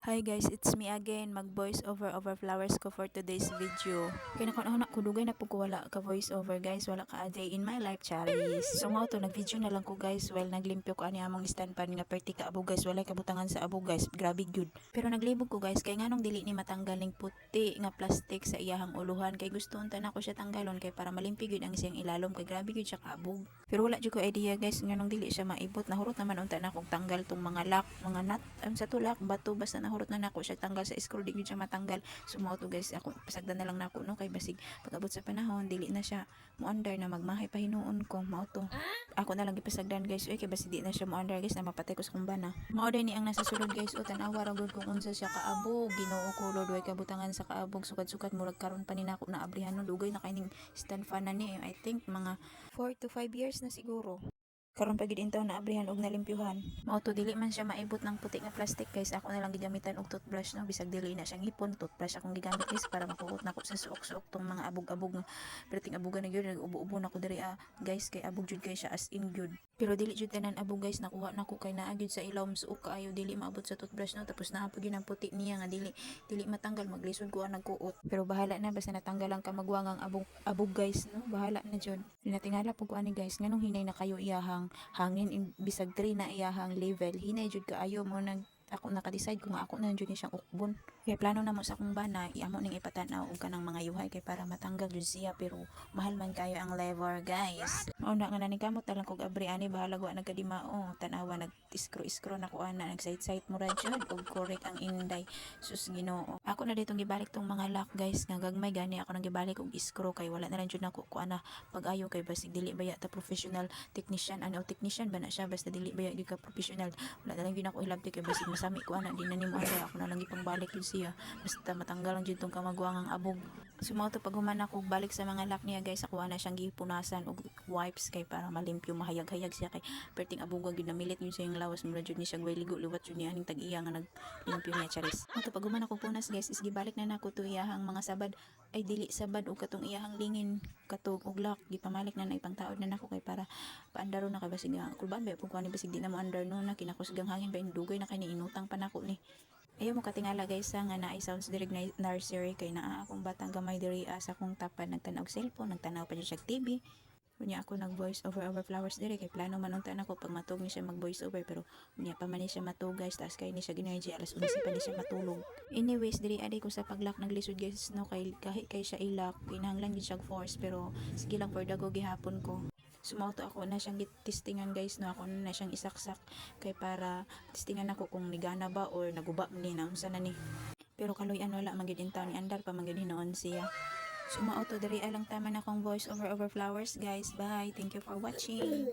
Hi guys, it's me again. Mag-voice over flowers ko for today's video. Kaya nakuha ko dugay na po ko wala ka voice over guys. Wala ka a day in my life, Charis. So mo to nag-video na lang ko guys. Well, naglimpyo ko ani among stand pan nga perti ka abo guys. Wala kabutangan sa abo guys. Grabe good. Pero naglibog ko guys kay nganong dili ni matanggal ning puti nga plastic sa iyahang uluhan kay gusto unta na ko siya tanggalon kay para malimpyo gyud ang siyang ilalom kay grabe gyud siya kaabog. Pero wala jud ko idea guys nganong dili siya maibot. Nahurot naman unta na kog tanggal tong mga lock, mga nut sa tulak, bato basta nahurot na nako siya tanggal sa screw di gyud siya matanggal. So mo to guys ako pasagdan na lang nako no kay basig pag-abot sa panahon dili na siya mo under na magmahay pa hinuon ko mao to. Ako na lang gipasagdan guys kay basig di na siya mo under guys na mapatay ko sa kong bana. Mao ni ang nasa sulod guys o tanawa ra gud kung unsa siya kaabog. Ginoo ko lord way kabutangan sa kaabog sukad-sukad murag karon pa ni nako na abrihan no dugay na kay ning stand fan na ni I think mga 4 to 5 years na siguro. Karon pa gid intaw na abrihan og nalimpyuhan. Mao to dili man siya maibot ng puti nga plastic guys. Ako na lang gigamitan og toothbrush no bisag dili na siyang ipon. Toothbrush akong gigamit guys para makuot nako sa suok-suok tong mga abog-abog nga perting abugan na gyud nag-ubo-ubo nako diri guys kay abog jud kay siya as in gyud. Pero dili jud tanan abog guys nakuha nako kay naa gyud sa ilawom suok kaayo dili maabot sa toothbrush no tapos naa pa gyud ang puti niya nga dili matanggal maglisod ko ang nagkuot. Pero bahala na basta natanggal ang kamagwangang abog guys no bahala na jud. Natingala pug ko ani guys nganong hinay na kayo iyahang hangin bisag 3 na iyahang level hinay jud kaayo mo nag ako naka-decide kung ako na jud ni siyang ukbon kay plano na mo sa akong bana iamo ning ipatanaw og kanang mga yuhay kay para matanggal jud siya pero mahal man kayo ang lever guys mao na nga nanikamot na lang kog abri ani bahala wa nagkadimao tanawa nag screw na ko ana nag side mo ra jud og correct ang inday sus Ginoo ako na ditong gibalik tong mga lock guys nga gagmay gani ako nang gibalik og screw kay wala na lang jud nako ko ana pag-ayo kay basig dili baya ta professional technician ano technician ba na siya basta dili baya gyud ka professional wala na lang gyud ako ilabti kay basig masami ko ana di na nimo ara ako na lang ipangbalik yun siya basta matanggal lang jud tong kamagwangang abog sumaw to pag human ako balik sa mga lock niya guys ako ana siyang gipunasan og wipes kay para malimpyo mahayag-hayag siya kay perting abog gyud namilit yun siya yung lawas mura jud ni siya way ligo liwat jud ni aning tag-iya nga naglimpyo niya charis ato pag human ako punas guys is gibalik na nako to iyahang mga sabad ay dili sabad og katong iyahang lingin katog og lock gipamalik na ipangtaod na nako kay para paandaro na kay basig kulban ba pug kuani basig di na mo under no na kinakusgang hangin ba indugay na kay ni inutang pa nako ni ayaw mo katingala guys nga naay sounds direct na nursery kay naa akong batang gamay diri sa akong tapan nagtanaw og cellphone nagtanaw pa siya TV kunya ako nag voice over flowers dire kay plano man unta nako pag matug ni siya mag voice over pero kunya pa man ni siya matug guys taas kay ni siya energy alas 11 pa ni siya matulog anyways diri aday ko sa paglock naglisod guys no kay siya ilak kinahanglan gid siya force pero sige lang for dago gihapon ko sumauto ako na siyang testingan guys no ako na siyang isaksak kay para testingan ako kung nigana ba or naguba ni na unsa na ni pero kaluyan wala magid intaw ni andar pa magid hinoon siya sumauto diri alang tama na akong voice over flowers guys bye thank you for watching.